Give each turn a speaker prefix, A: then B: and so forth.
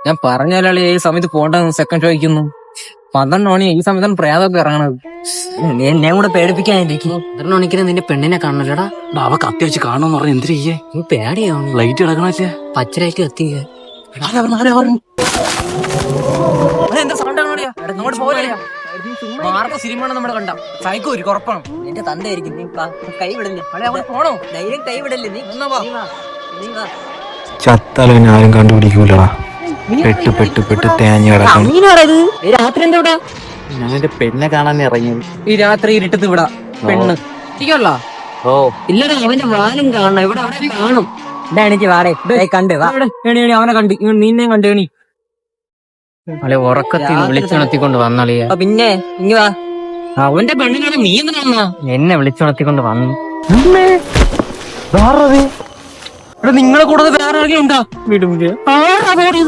A: ഞാൻ പറഞ്ഞാലേ ഈ സമയത്ത് പോണ്ടെന്ന് സെക്കൻഡ് ചോദിക്കുന്നു. 12 മണി ഈ സമയത്താണ് പ്രേതമൊക്കെ ഇറങ്ങണത്.
B: നീ എന്നെ കൂടെ പേടിപ്പിക്കാനിരിക്കും.
A: 12 മണിക്ക് നിന്റെ പെണ്ണിനെ കാണണല്ലോടാ.
B: അവ കത്തി വെച്ച് കാണുമെന്ന് പറഞ്ഞ എന്തിനാ ചെയ്യേ?
A: നീ പേടിയാവുന്നു.
B: ലൈറ്റ് കിടക്കണേ.
A: പച്ചരായിട്ട് എത്തിയ എന്താ സൗണ്ട് സിനിമ നമ്മുടെ കണ്ട സൈക്കോ ഒരു കുറപ്പാണ്.
B: നിന്റെ തന്തയായിരിക്കും. നീ കൈവിടല്ലേ,
A: പോണോ?
B: ധൈര്യം കൈവിടല്ലേ. നീ
C: ചത്താലും പിന്നെ ആരും കണ്ടുപിടിക്കൂലടാ. പെട്ട് പെട്ട് പെട്ട് തേഞ്ഞ കിടക്കണം.
A: രാത്രി എന്താ
B: ഞാൻ എന്റെ പെണ്ണെ കാണാൻ ഇറങ്ങിയത്.
A: ഈ രാത്രി ഇരുട്ടത്ത് ഇവിടെ പെണ്ണ് ഇരിക്കല്ല.
B: ഓ
A: ഇല്ലടാ, അവന്റെ വാലും കാണണം. ഇവിടെ അവിടെ കാണും.
B: എനിക്ക് വാടേ കണ്ട്
A: എണി അവനെ കണ്ട് നിന്നെ കണ്ട് എണി. അല്ലെ ഉറക്കത്തിൽ വിളിച്ചുണർത്തിക്കൊണ്ട് വന്നളിയ.
B: പിന്നെ ഇങ്ങ വാ.
A: അവന്റെ പെണ്ണിനാണ് നീ എന്തിനാ
B: എന്നെ വിളിച്ചുണർത്തിക്കൊണ്ട് വന്നു.
A: നിങ്ങളെ കൂടാതെ വേറെ ആരെങ്കിലും ഉണ്ടാ?